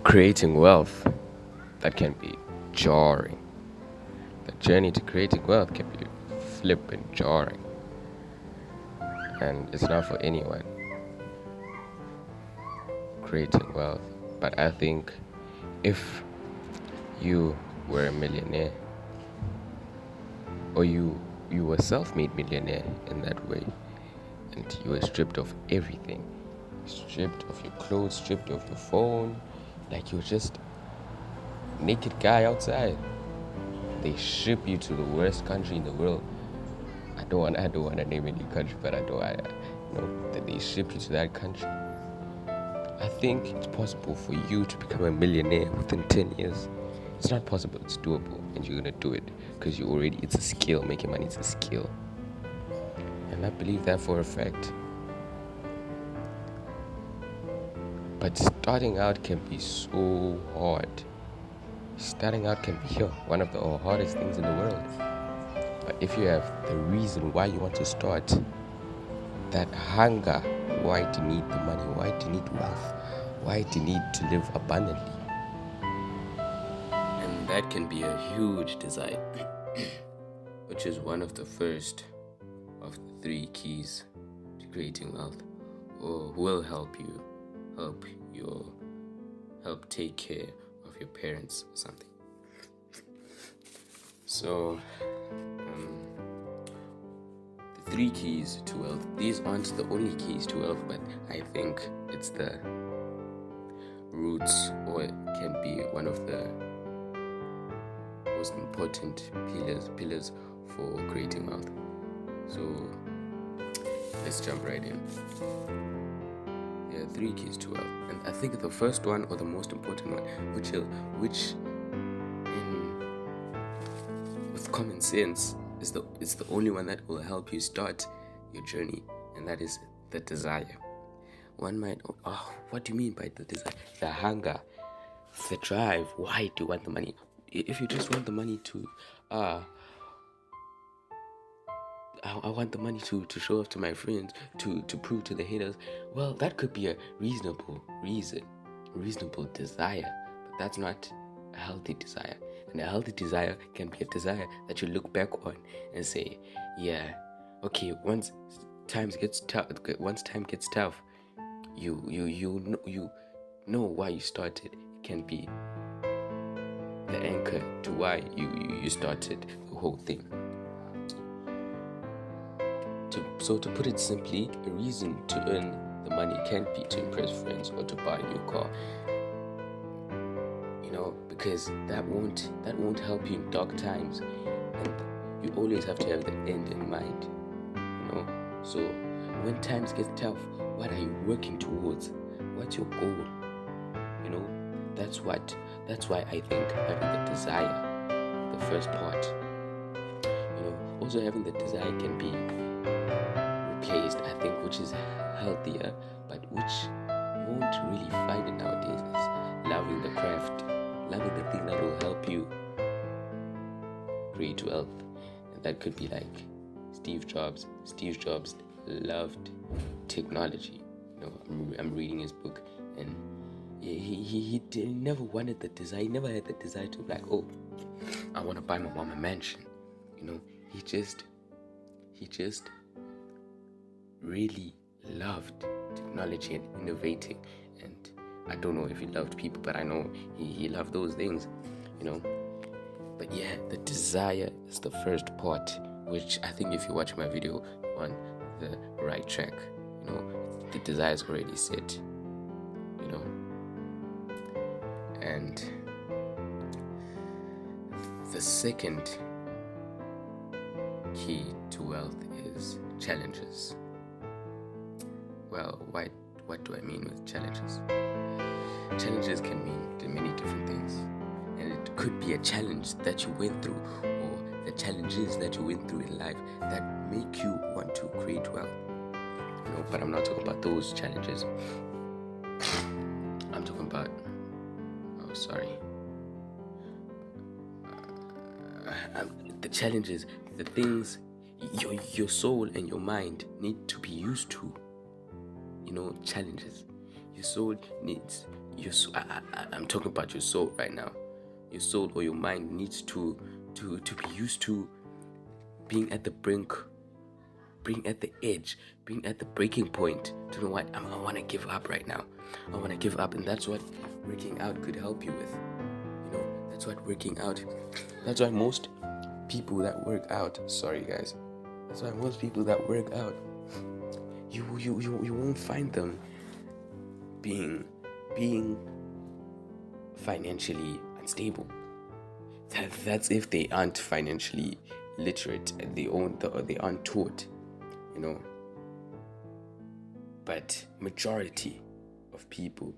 creating wealth, that can be jarring. The journey to creating wealth can be flipping jarring. And it's not for anyone, creating wealth. But I think if you were a millionaire, or you were a self-made millionaire in that way, and you were stripped of everything, stripped of your clothes, stripped of your phone, like you're just naked guy outside. They ship you to the worst country in the world. I don't want to name any country, but that they ship you to that country. I think it's possible for you to become a millionaire within 10 years. It's not possible, it's doable, and you're gonna do it because it's a skill. Making money is a skill. And I believe that for a fact. But starting out can be so hard. Starting out can be one of the hardest things in the world. But if you have the reason why you want to start, that hunger, why do you need the money, why do you need wealth, why do you need to live abundantly? And that can be a huge desire, which is one of the first of the 3 keys to creating wealth, or will help take care of your parents or something. So the 3 keys to wealth, these aren't the only keys to wealth, but I think it's the roots, or it can be one of the most important pillars for creating wealth. So let's jump right in. There are 3 keys to wealth, and I think the first one, or the most important one, which with common sense is the only one that will help you start your journey, and that is the desire. One might, what do you mean by the desire? The hunger, the drive. Why do you want the money? If you just want the money to, I want the money to show off to my friends, to prove to the haters, well, that could be a reasonable desire, but that's not a healthy desire. And a healthy desire can be a desire that you look back on and say, yeah, okay, once time gets tough, you know why you started. It can be the anchor to why you started the whole thing. So to put it simply, a reason to earn the money can be to impress friends or to buy a new car. Because that won't help you in dark times, and you always have to have the end in mind. So when times get tough, what are you working towards? What's your goal? That's why I think having the desire, the first part. Also having the desire can be replaced, I think, which is healthier, but which you won't really find it nowadays, is loving the craft, loving the thing that will help you create wealth. And that could be like Steve Jobs. Steve Jobs loved technology. I'm reading his book, and he never wanted the desire. He never had the desire to be like, oh, I want to buy my mom a mansion. He just really loved technology and innovating. And I don't know if he loved people, but I know he loved those things, But yeah, the desire is the first part, which I think if you watch my video, you're on the right track. The desire is already set, And the second key to wealth is challenges. Well, what do I mean with challenges? Challenges can mean many different things, and it could be a challenge that you went through, or the challenges that you went through in life that make you want to create wealth. But I'm not talking about those challenges. I'm talking about, the challenges, the things your soul and your mind need to be used to. Challenges. Your soul needs I'm talking about your soul right now. Your soul or your mind needs to be used to being at the brink, being at the edge, being at the breaking point. To know what I want to give up right now. I want to give up, and that's what working out could help you with. That's what working out. That's why most people that work out. Sorry, guys. That's why most people that work out, you won't find them being financially unstable. That's if they aren't financially literate and they aren't taught, you know. But majority of people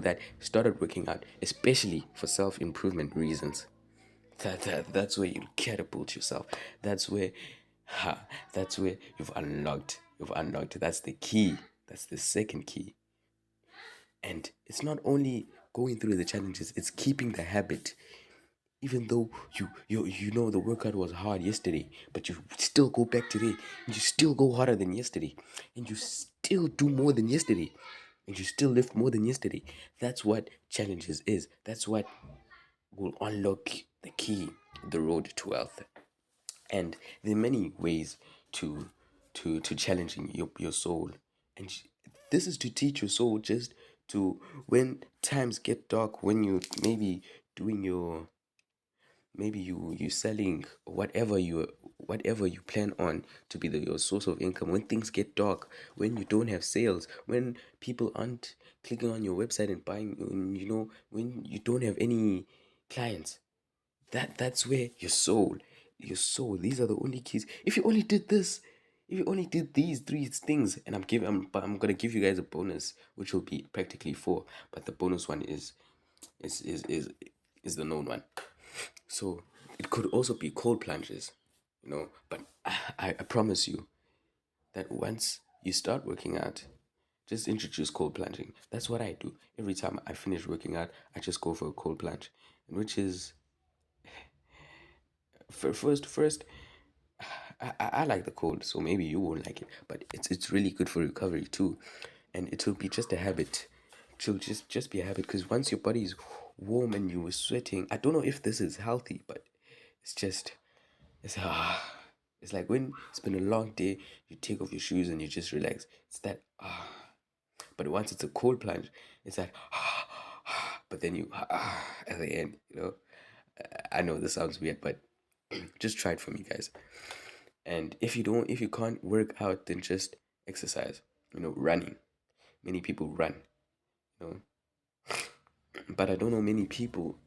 that started working out, especially for self-improvement reasons, that's where you catapult yourself. That's where you've unlocked. That's the key. That's the second key. And it's not only going through the challenges, it's keeping the habit. Even though you know the workout was hard yesterday, but you still go back today, and you still go harder than yesterday, and you still do more than yesterday, and you still lift more than yesterday. That's what challenges is. That's what will unlock the key, the road to wealth. And there are many ways to challenging your soul, and this is to teach your soul just to, when times get dark, when you maybe doing your, maybe you selling whatever you plan on to be your source of income, when things get dark, when you don't have sales, when people aren't clicking on your website and buying, when you don't have any clients, that's where your soul, these are the only keys. If you only did this, if you only did these three things, and I'm gonna give you guys a bonus, which will be practically four, but the bonus one is is is, is the known one. So it could also be cold plunges, but I promise you that once you start working out, just introduce cold plunging. That's what I do. Every time I finish working out, I just go for a cold plunge, and which is first I like the cold, so maybe you won't like it, but it's really good for recovery too, and it will be just a habit. It will just be a habit, because once your body is warm and you were sweating, I don't know if this is healthy, but it's just it's it's like when it's been a long day, you take off your shoes and you just relax. It's that but once it's a cold plunge, it's that but then you at the end. I know this sounds weird, but just try it for me, guys. And if you can't work out, then just exercise. Running. Many people run. You know, but I don't know many people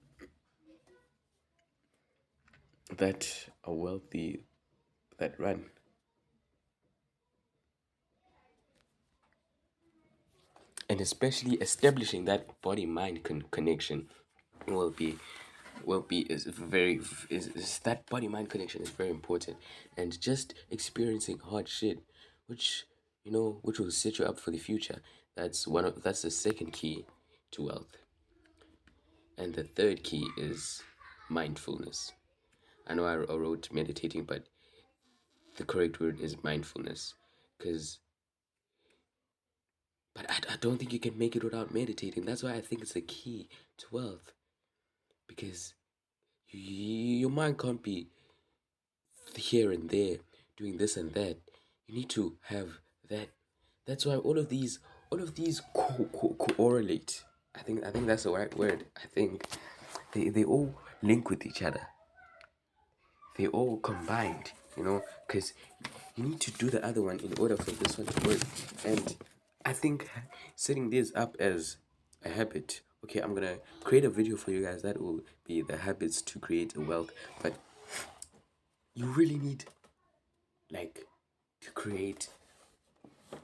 that are wealthy that run. And especially establishing that body mind connection will be is very is that body mind connection is very important. And just experiencing hard shit, which which will set you up for the future. That's the second key to wealth. And the third key is mindfulness. I know I wrote meditating, but the correct word is mindfulness. Because but I don't think you can make it without meditating. That's why I think it's the key to wealth. Because your mind can't be here and there doing this and that. You need to have that. That's why all of these correlate. I think that's the right word. I think they all link with each other. They all combined, because you need to do the other one in order for this one to work. And I think setting this up as a habit. Okay, I'm gonna create a video for you guys that will be the habits to create a wealth. But you really need, like, to create,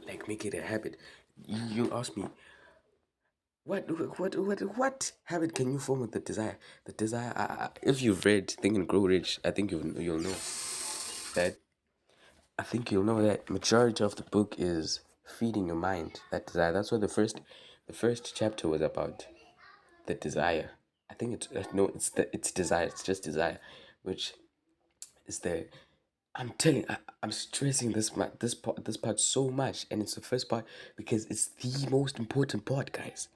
like, make it a habit. You ask me, what habit can you form with the desire? The desire. If you've read Think and Grow Rich, I think you'll know that. I think you'll know that majority of the book is feeding your mind that desire. That's what the first chapter was about. The desire. I think it's no, it's desire. It's just desire, which is the. I'm telling. I'm stressing this part so much, and it's the first part because it's the most important part, guys.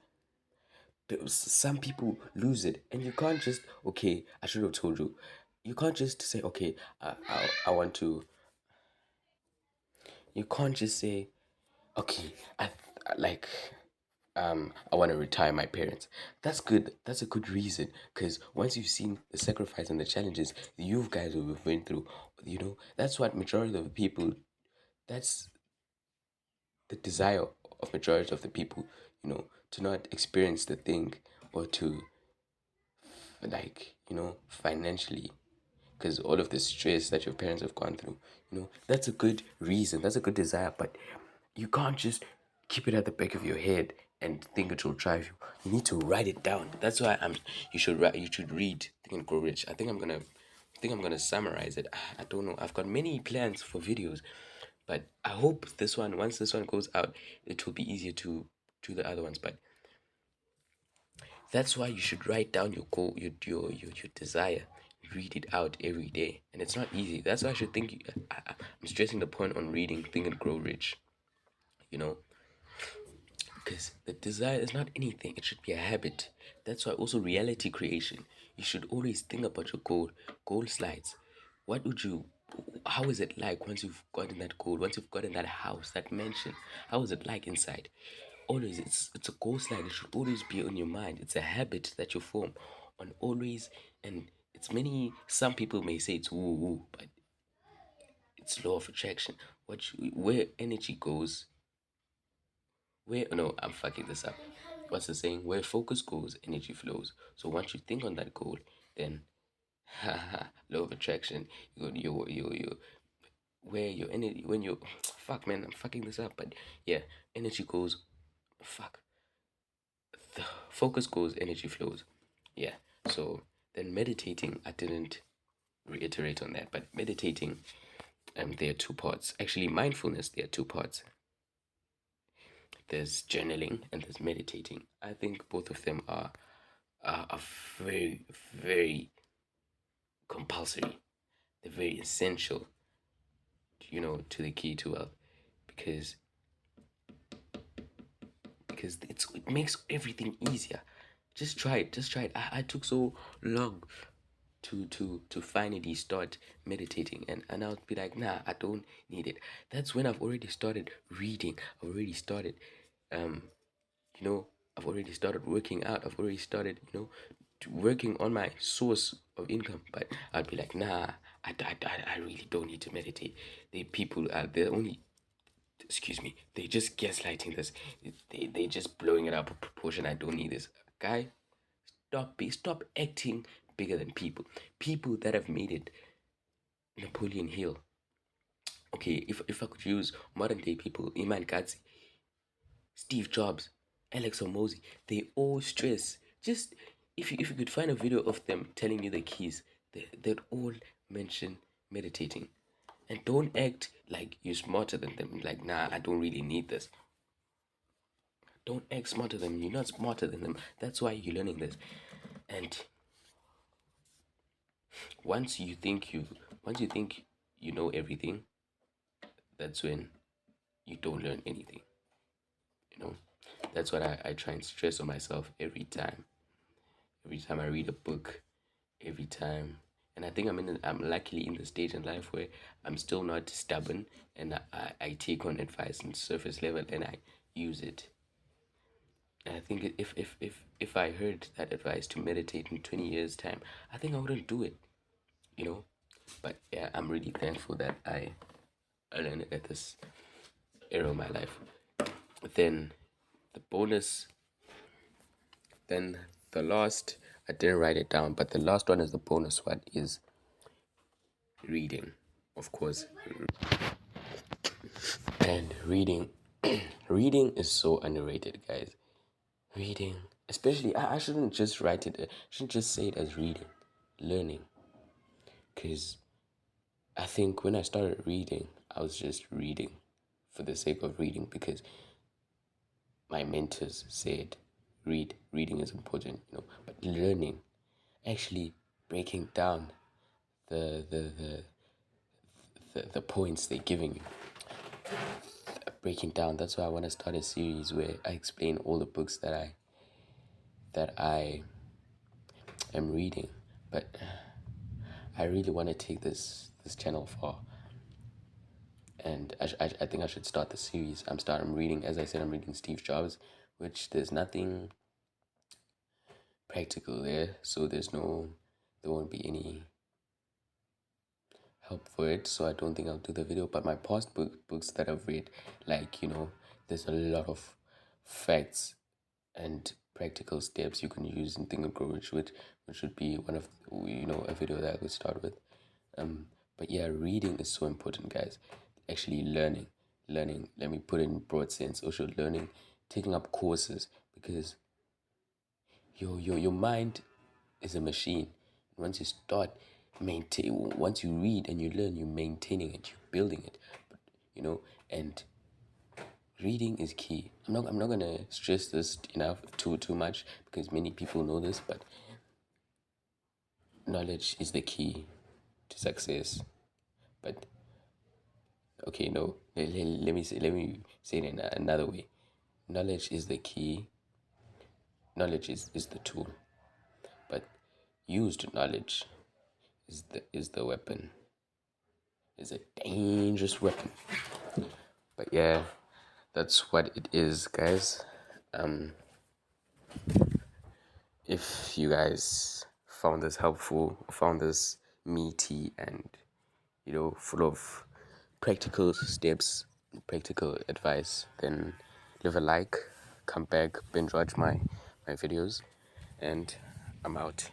Some people lose it, and you can't just, okay, I should have told you. You can't just say, okay, I want to. You can't just say, okay, like I want to retire my parents. That's good. That's a good reason, because once you've seen the sacrifice and the challenges you guys have been through, that's what majority of the people. That's the desire of majority of the people. To not experience the thing, or to, like, financially, because all of the stress that your parents have gone through, that's a good reason, that's a good desire, but you can't just keep it at the back of your head and think it will drive you. You need to write it down. That's why you should read Think and Grow Rich. I think I'm gonna summarize it. I don't know, I've got many plans for videos, but I hope once this one goes out, it will be easier to do the other ones. But that's why you should write down your goal, your desire. Read it out every day, and it's not easy. That's why I should think. I'm stressing the point on reading Think and Grow Rich. You know, because the desire is not anything. It should be a habit. That's why also reality creation. You should always think about your goal slides. What would you? How is it like once you've gotten that goal? Once you've gotten that house, that mansion, how is it like inside? Always, it's a goal slide. It should always be on your mind. It's a habit that you form on always, and it's many. Some people may say it's woo woo, but it's law of attraction. Where energy goes, where no, I'm fucking this up. What's the saying? Where focus goes, energy flows. So once you think on that goal, then law of attraction. You where your energy when you fuck man, I'm fucking this up, but yeah, energy goes, fuck, the focus goes, energy flows. Yeah. So then meditating, I didn't reiterate on that, but meditating, there are two parts. Actually, mindfulness, there are two parts. There's journaling and there's meditating. I think both of them are very, very compulsory. They're very essential, to the key to wealth, because it makes everything easier. Just try it. Just try it. I took so long to finally start meditating, and I'll be like, nah, I don't need it. That's when I've already started reading. I've already started um you know I've already started working out. I've already started working on my source of income. But I'd be like, nah, I really don't need to meditate. They're only, excuse me, they just gaslighting this. They just blowing it up a proportion. I don't need this. Guy, stop acting bigger than people. People that have made it. Napoleon Hill. Okay, if I could use modern day people, Iman Katsi, Steve Jobs, Alex Omozi, they all stress. Just if you could find a video of them telling you the keys, they'd all mention meditating. And don't act like you're smarter than them. Like, nah, I don't really need this. Don't act smarter than them. You're not smarter than them. That's why you're learning this. And once you think you know everything, that's when you don't learn anything. You know, that's what I try and stress on myself every time. Every time I read a book, every time. And I think I'm luckily in the stage in life where I'm still not stubborn, and I take on advice on surface level and I use it. And I think if I heard that advice to meditate in 20 years time, I think I wouldn't do it, you know. But yeah, I'm really thankful that I learned it at this era of my life. Then the bonus, then the last, I didn't write it down, but the last one is the bonus one, is reading, of course. And reading, reading is so underrated, guys. Reading, especially, I shouldn't just write it, I shouldn't just say it as reading, learning. Because I think when I started reading, I was just reading for the sake of reading, because my mentors said reading is important, but learning, actually breaking down the the points they're giving you, breaking down. That's why I want to start a series where I explain all the books that that I am reading, but I really want to take this channel far, and I think I should start the series. I'm reading, as I said, I'm reading Steve Jobs, which there's nothing practical there, so there won't be any help for it. So I don't think I'll do the video. But my past books that I've read, like, there's a lot of facts and practical steps you can use in Think and Grow Rich, which would be one of a video that I could start with. But yeah, reading is so important, guys. Actually learning. Let me put it in broad sense. Also learning, taking up courses, because your mind is a machine. Once you start once you read and you learn, you're maintaining it, you're building it. But and reading is key. I'm not gonna stress this enough too much, because many people know this, but knowledge is the key to success. But okay, no, let me say it in another way. Knowledge is the key. Knowledge is the tool, but used knowledge is the weapon. Is a dangerous weapon. But yeah, that's what it is, guys. If you guys found this helpful, found this meaty, and full of practical steps, practical advice, then leave a like, come back, binge watch my videos, and I'm out.